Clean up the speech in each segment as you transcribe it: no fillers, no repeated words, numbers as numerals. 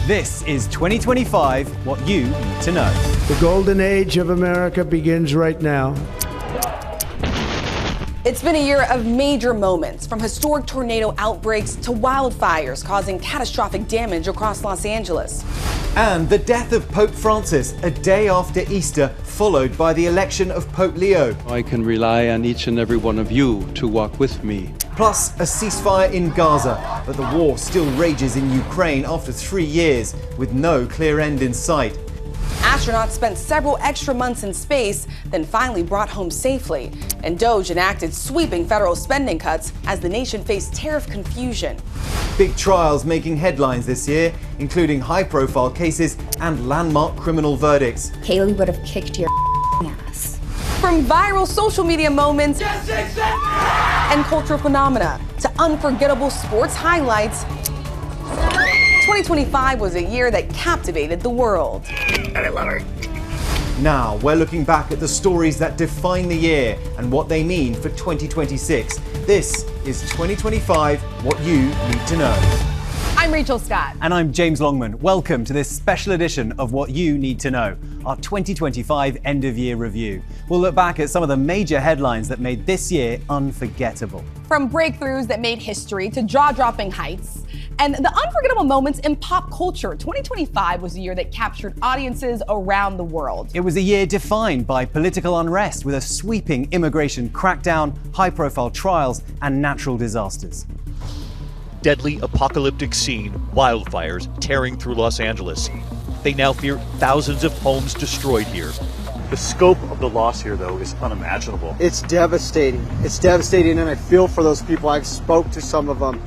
This is 2025, What You Need to Know. The golden age of America begins right now. It's been a year of major moments, from historic tornado outbreaks to wildfires causing catastrophic damage across Los Angeles. And the death of Pope Francis a day after Easter, followed by the election of Pope Leo. I can rely on each and every one of you to walk with me. Plus a ceasefire in Gaza, but the war still rages in Ukraine after 3 years, with no clear end in sight. Astronauts spent several extra months in space, then finally brought home safely. And DOGE enacted sweeping federal spending cuts as the nation faced tariff confusion. Big trials making headlines this year, including high-profile cases and landmark criminal verdicts. Haley would have kicked your ass. From viral social media moments and cultural phenomena to unforgettable sports highlights, 2025 was a year that captivated the world. I love her. Now, we're looking back at the stories that define the year and what they mean for 2026. This is 2025, What You Need to Know. I'm Rachel Scott. And I'm James Longman. Welcome to this special edition of What You Need to Know, our 2025 end-of-year review. We'll look back at some of the major headlines that made this year unforgettable. From breakthroughs that made history to jaw-dropping heights and the unforgettable moments in pop culture, 2025 was a year that captured audiences around the world. It was a year defined by political unrest with a sweeping immigration crackdown, high-profile trials, and natural disasters. Deadly apocalyptic scene, wildfires tearing through Los Angeles. They now fear thousands of homes destroyed here. The scope of the loss here, though, is unimaginable. It's devastating. It's devastating, and I feel for those people. I've spoke to some of them.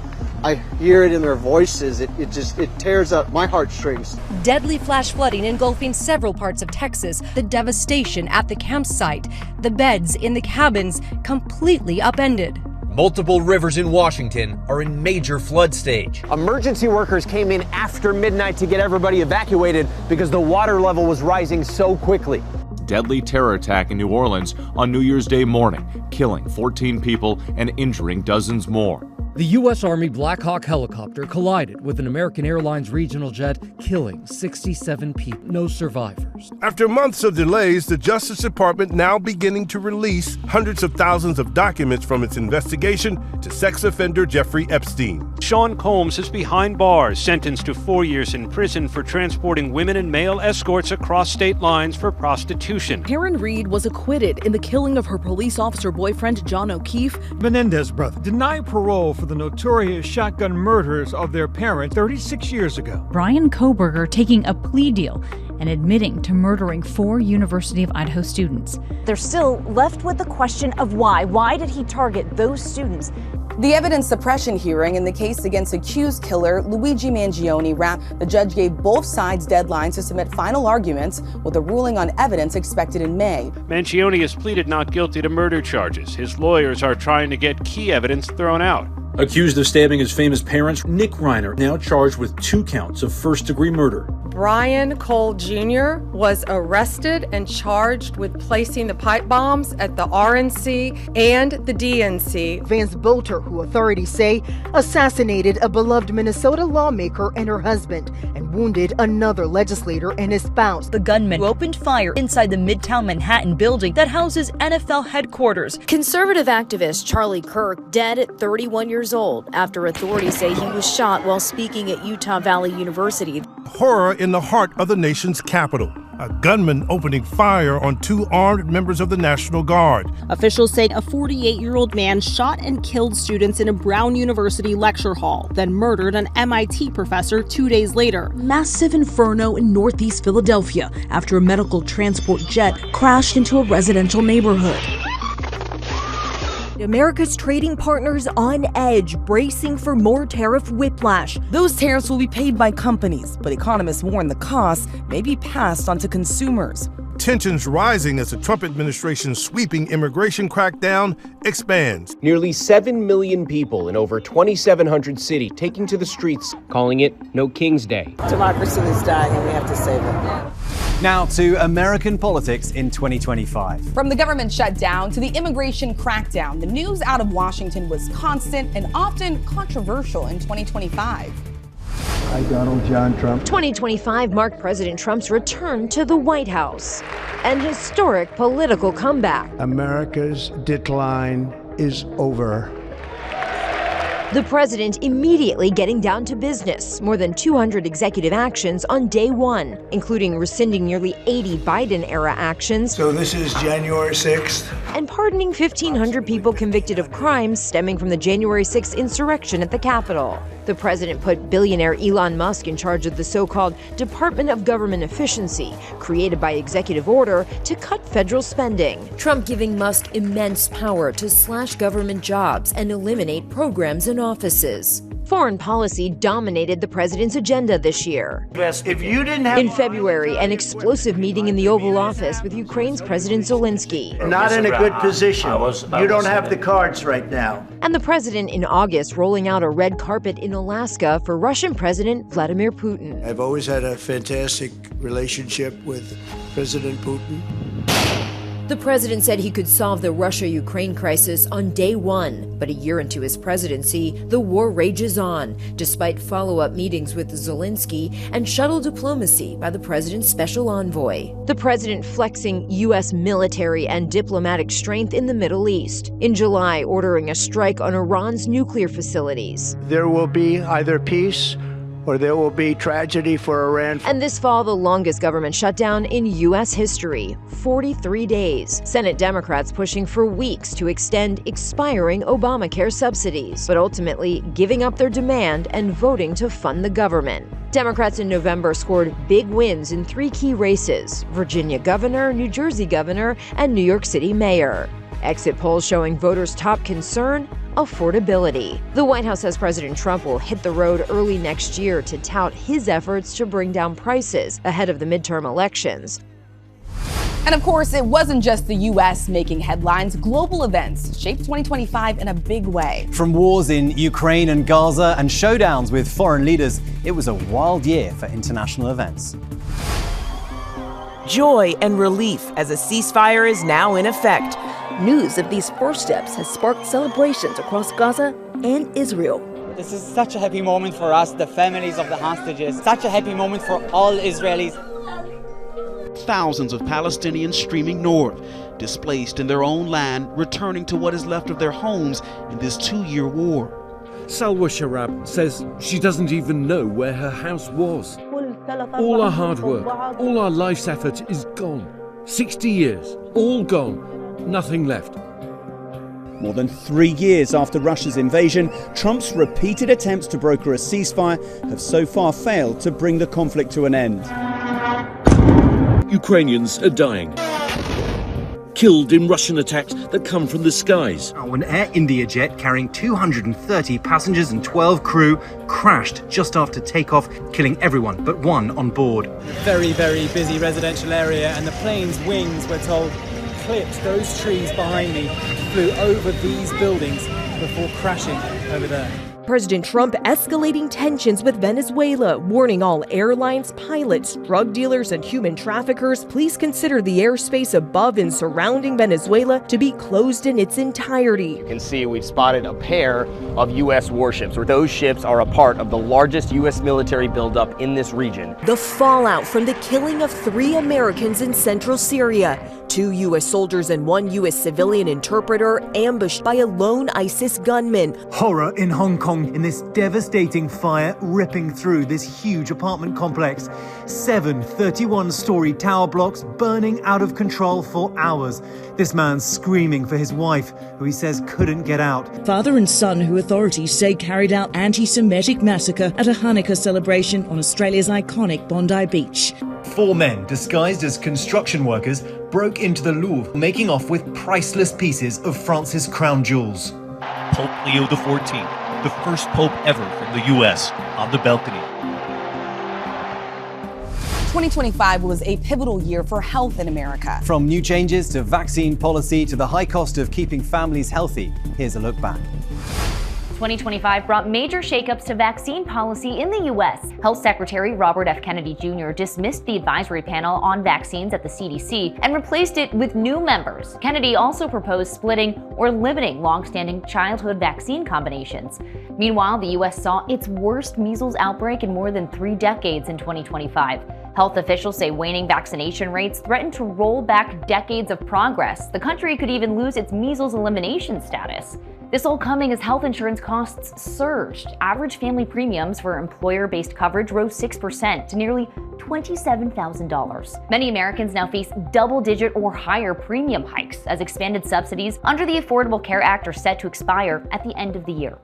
I hear it in their voices. It tears up my heartstrings. Deadly flash flooding engulfing several parts of Texas. The devastation at the campsite. The beds in the cabins completely upended. Multiple rivers in Washington are in major flood stage. Emergency workers came in after midnight to get everybody evacuated because the water level was rising so quickly. Deadly terror attack in New Orleans on New Year's Day morning, killing 14 people and injuring dozens more. The U.S. Army Black Hawk helicopter collided with an American Airlines regional jet, killing 67 people. No survivors. After months of delays, the Justice Department now beginning to release hundreds of thousands of documents from its investigation to sex offender Jeffrey Epstein. Sean Combs is behind bars, sentenced to 4 years in prison for transporting women and male escorts across state lines for prostitution. Karen Reed was acquitted in the killing of her police officer boyfriend, John O'Keefe. Menendez brothers deny parole for the notorious shotgun murders of their parent 36 years ago. Brian Koberger taking a plea deal and admitting to murdering 4 University of Idaho students. They're still left with the question of why. Why did he target those students? The evidence suppression hearing in the case against accused killer Luigi Mangione wrapped. The judge gave both sides deadlines to submit final arguments, with a ruling on evidence expected in May. Mangione has pleaded not guilty to murder charges. His lawyers are trying to get key evidence thrown out. Accused of stabbing his famous parents, Nick Reiner now charged with 2 counts of first-degree murder. Brian Cole Jr. was arrested and charged with placing the pipe bombs at the RNC and the DNC. Vance Bolter, who authorities say assassinated a beloved Minnesota lawmaker and her husband and wounded another legislator and his spouse. The gunman opened fire inside the Midtown Manhattan building that houses NFL headquarters. Conservative activist Charlie Kirk dead at 31 years old after authorities say he was shot while speaking at Utah Valley University. Horror in the heart of the nation's capital. A gunman opening fire on 2 armed members of the National Guard. Officials say a 48-year-old man shot and killed students in a Brown University lecture hall, then murdered an MIT professor 2 days later. Massive inferno in northeast Philadelphia after a medical transport jet crashed into a residential neighborhood. America's trading partners on edge, bracing for more tariff whiplash. Those tariffs will be paid by companies, but economists warn the costs may be passed on to consumers. Tensions rising as the Trump administration's sweeping immigration crackdown expands. Nearly 7 million people in over 2,700 cities taking to the streets, calling it No King's Day. Democracy is dying and we have to save it. Now to American politics in 2025. From the government shutdown to the immigration crackdown, the news out of Washington was constant and often controversial in 2025. I, Donald John Trump. 2025 marked President Trump's return to the White House, an historic political comeback. America's decline is over. The president immediately getting down to business. More than 200 executive actions on day one, including rescinding nearly 80 Biden-era actions. So this is January 6th. And pardoning 1,500 people convicted of crimes stemming from the January 6th insurrection at the Capitol. The president put billionaire Elon Musk in charge of the so-called Department of Government Efficiency, created by executive order to cut federal spending. Trump giving Musk immense power to slash government jobs and eliminate programs and offices. Foreign policy dominated the president's agenda this year. If you didn't have in February, an explosive meeting in the Oval Office with Ukraine's President Zelensky. Not in a good position. You don't have the cards right now. And the president in August rolling out a red carpet in Alaska for Russian President Vladimir Putin. I've always had a fantastic relationship with President Putin. The president said he could solve the Russia-Ukraine crisis on day one, but a year into his presidency, the war rages on, despite follow-up meetings with Zelensky and shuttle diplomacy by the president's special envoy. The president flexing U.S. military and diplomatic strength in the Middle East, in July ordering a strike on Iran's nuclear facilities. There will be either peace or there will be tragedy for Iran. And this fall, the longest government shutdown in U.S. history, 43 days. Senate Democrats pushing for weeks to extend expiring Obamacare subsidies, but ultimately giving up their demand and voting to fund the government. Democrats in November scored big wins in 3 key races: Virginia governor, New Jersey governor, and New York City mayor. Exit polls showing voters' top concern: affordability. The White House says President Trump will hit the road early next year to tout his efforts to bring down prices ahead of the midterm elections. And of course, it wasn't just the U.S. making headlines. Global events shaped 2025 in a big way. From wars in Ukraine and Gaza and showdowns with foreign leaders, it was a wild year for international events. Joy and relief as a ceasefire is now in effect. News of these first steps has sparked celebrations across Gaza and Israel. This is such a happy moment for us, the families of the hostages. Such a happy moment for all Israelis. Thousands of Palestinians streaming north, displaced in their own land, returning to what is left of their homes in this 2-year war. Salwa Sharab says she doesn't even know where her house was. All our hard work, all our life's effort is gone. 60 years, all gone. Nothing left. More than 3 years after Russia's invasion, Trump's repeated attempts to broker a ceasefire have so far failed to bring the conflict to an end. Ukrainians are dying, killed in Russian attacks that come from the skies. An Air India jet carrying 230 passengers and 12 crew crashed just after takeoff, killing everyone but one on board. Very, very busy residential area, and the plane's wings, we're told, clipped those trees behind me, flew over these buildings before crashing over there. President Trump escalating tensions with Venezuela, warning all airlines, pilots, drug dealers, and human traffickers, please consider the airspace above and surrounding Venezuela to be closed in its entirety. You can see we've spotted a pair of U.S. warships, where those ships are a part of the largest U.S. military buildup in this region. The fallout from the killing of 3 Americans in central Syria. 2 U.S. soldiers and 1 U.S. civilian interpreter ambushed by a lone ISIS gunman. Horror in Hong Kong in this devastating fire ripping through this huge apartment complex. 7 31-story tower blocks burning out of control for hours. This man screaming for his wife, who he says couldn't get out. Father and son, who authorities say carried out anti-Semitic massacre at a Hanukkah celebration on Australia's iconic Bondi Beach. 4 men disguised as construction workers broke into the Louvre, making off with priceless pieces of France's crown jewels. Pope Leo XIV, the first pope ever from the U.S., on the balcony. 2025 was a pivotal year for health in America. From new changes to vaccine policy to the high cost of keeping families healthy, here's a look back. 2025 brought major shakeups to vaccine policy in the U.S. Health Secretary Robert F. Kennedy Jr. dismissed the advisory panel on vaccines at the CDC and replaced it with new members. Kennedy also proposed splitting or limiting long-standing childhood vaccine combinations. Meanwhile, the U.S. saw its worst measles outbreak in more than 3 decades in 2025. Health officials say waning vaccination rates threaten to roll back decades of progress. The country could even lose its measles elimination status. This all coming as health insurance costs surged. Average family premiums for employer-based coverage rose 6% to nearly $27,000. Many Americans now face double-digit or higher premium hikes as expanded subsidies under the Affordable Care Act are set to expire at the end of the year.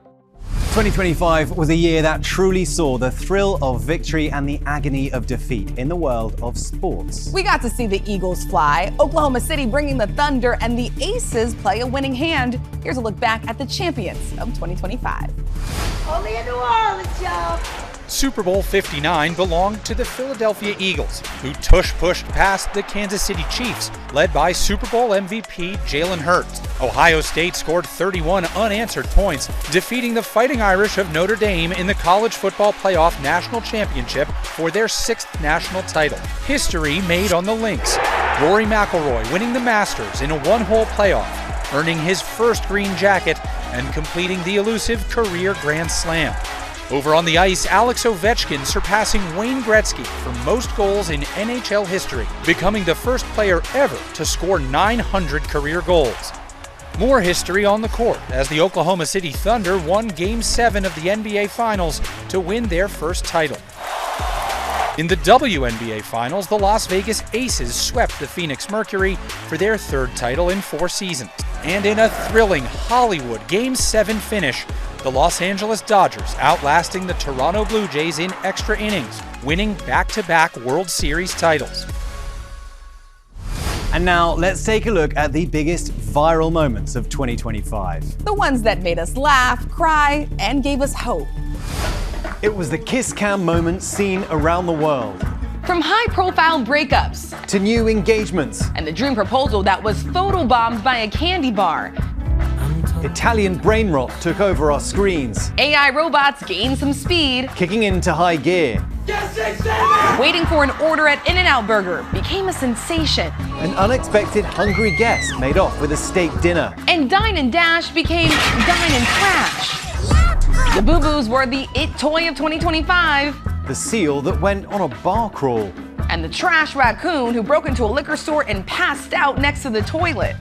2025 was a year that truly saw the thrill of victory and the agony of defeat in the world of sports. We got to see the Eagles fly, Oklahoma City bringing the Thunder, and the Aces play a winning hand. Here's a look back at the champions of 2025. Only in New Orleans, y'all. Super Bowl 59 belonged to the Philadelphia Eagles, who tush-pushed past the Kansas City Chiefs, led by Super Bowl MVP Jalen Hurts. Ohio State scored 31 unanswered points, defeating the Fighting Irish of Notre Dame in the College Football Playoff National Championship for their 6th national title. History made on the links. Rory McIlroy winning the Masters in a one-hole playoff, earning his first green jacket and completing the elusive career Grand Slam. Over on the ice, Alex Ovechkin surpassing Wayne Gretzky for most goals in NHL history, becoming the first player ever to score 900 career goals. More history on the court as the Oklahoma City Thunder won Game 7 of the NBA Finals to win their first title. In the WNBA Finals, the Las Vegas Aces swept the Phoenix Mercury for their 3rd title in 4 seasons. And in a thrilling Hollywood Game 7 finish, the Los Angeles Dodgers outlasting the Toronto Blue Jays in extra innings, winning back-to-back World Series titles. And now let's take a look at the biggest viral moments of 2025. The ones that made us laugh, cry, and gave us hope. It was the kiss cam moment seen around the world. From high-profile breakups to new engagements. And the dream proposal that was photobombed by a candy bar. Italian brain rot took over our screens. AI robots gained some speed. Kicking into high gear. Waiting for an order at In-N-Out Burger became a sensation. An unexpected hungry guest made off with a steak dinner. And Dine and Dash became Dine and Crash. The Boo Boos were the it toy of 2025. The seal that went on a bar crawl. And the trash raccoon who broke into a liquor store and passed out next to the toilet.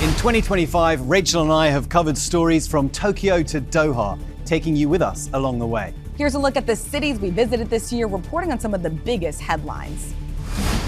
In 2025, Rachel and I have covered stories from Tokyo to Doha, taking you with us along the way. Here's a look at the cities we visited this year, reporting on some of the biggest headlines.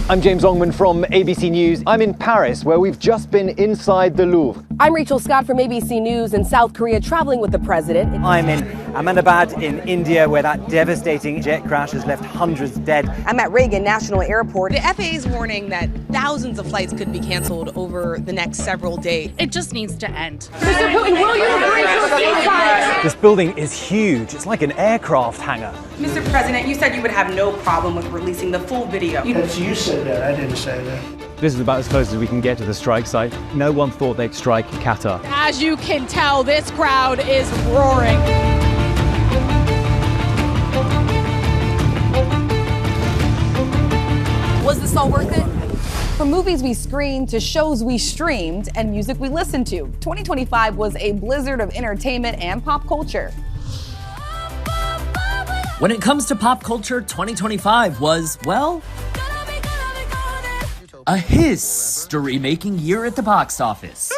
I'm James Longman from ABC News. I'm in Paris, where we've just been inside the Louvre. I'm Rachel Scott from ABC News in South Korea, traveling with the president. I'm in Ahmedabad in India, where that devastating jet crash has left hundreds dead. I'm at Reagan National Airport. The FAA is warning that thousands of flights could be canceled over the next several days. It just needs to end. Mr. Putin, will you agree to a ceasefire? This building is huge. It's like an aircraft hangar. Mr. President, you said you would have no problem with releasing the full video. That's you said that. I didn't say that. This is about as close as we can get to the strike site. No one thought they'd strike Qatar. As you can tell, this crowd is roaring. Was this all worth it? From movies we screened to shows we streamed and music we listened to, 2025 was a blizzard of entertainment and pop culture. When it comes to pop culture, 2025 was, well, a history-making year at the box office.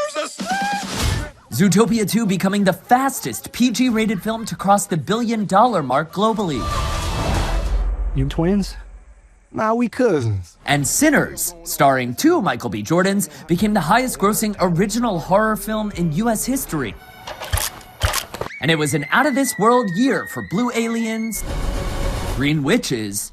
Zootopia 2 becoming the fastest PG-rated film to cross the $1 billion mark globally. You twins? Nah, we cousins. And Sinners, starring 2 Michael B. Jordans, became the highest-grossing original horror film in U.S. history. And it was an out-of-this-world year for Blue Aliens, Green Witches,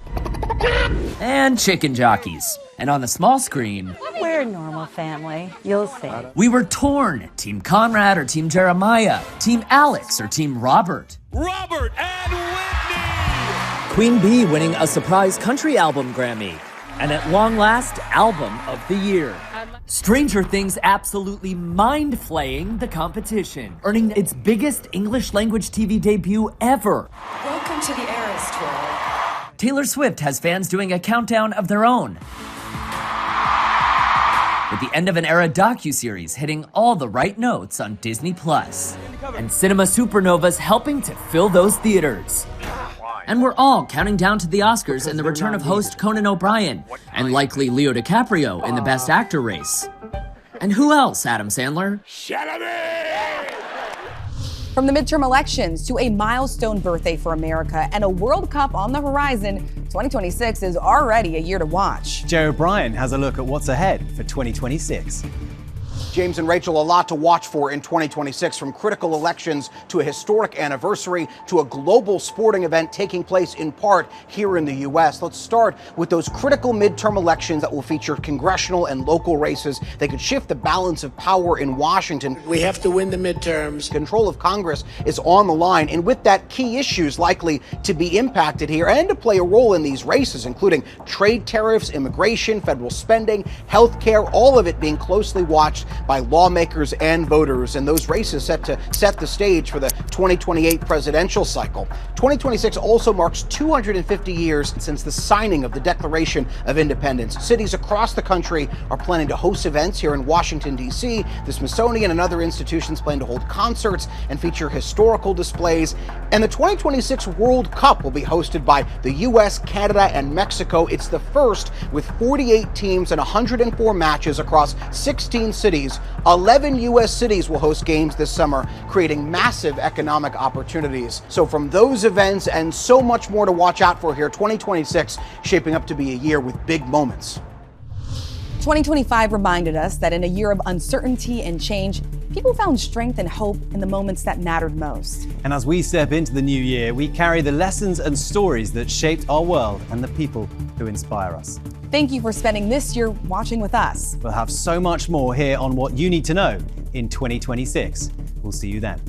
and Chicken Jockeys. And on the small screen, We're a normal family. You'll see. we were torn. Team Conrad or Team Jeremiah? Team Alex or Team Robert? Robert and Whitney! Queen Bee winning a surprise country album Grammy. And at long last, Album of the Year. Stranger Things absolutely mind-flaying the competition, earning its biggest English-language TV debut ever. Welcome to the Eras Tour. Taylor Swift has fans doing a countdown of their own, with the End of an Era docuseries hitting all the right notes on Disney+, and cinema supernovas helping to fill those theaters. And we're all counting down to the Oscars and the return of host Conan O'Brien, and likely Leo DiCaprio in the Best Actor race. And who else, Adam Sandler? From the midterm elections to a milestone birthday for America and a World Cup on the horizon, 2026 is already a year to watch. Joe O'Brien has a look at what's ahead for 2026. James and Rachel, a lot to watch for in 2026, from critical elections to a historic anniversary to a global sporting event taking place in part here in the U.S. Let's start with those critical midterm elections that will feature congressional and local races. They could shift the balance of power in Washington. We have to win the midterms. Control of Congress is on the line, and with that, key issues likely to be impacted here and to play a role in these races, including trade tariffs, immigration, federal spending, health care, all of it being closely watched by lawmakers and voters, and those races set to set the stage for the 2028 presidential cycle. 2026 also marks 250 years since the signing of the Declaration of Independence. Cities across the country are planning to host events. Here in Washington, D.C., the Smithsonian and other institutions plan to hold concerts and feature historical displays. And the 2026 World Cup will be hosted by the U.S., Canada, and Mexico. It's the first with 48 teams and 104 matches across 16 cities. 11 U.S. cities will host games this summer, creating massive economic opportunities. So from those events and so much more to watch out for here, 2026 shaping up to be a year with big moments. 2025 reminded us that in a year of uncertainty and change, people found strength and hope in the moments that mattered most. And as we step into the new year, we carry the lessons and stories that shaped our world and the people who inspire us. Thank you for spending this year watching with us. We'll have so much more here on What You Need to Know in 2026. We'll see you then.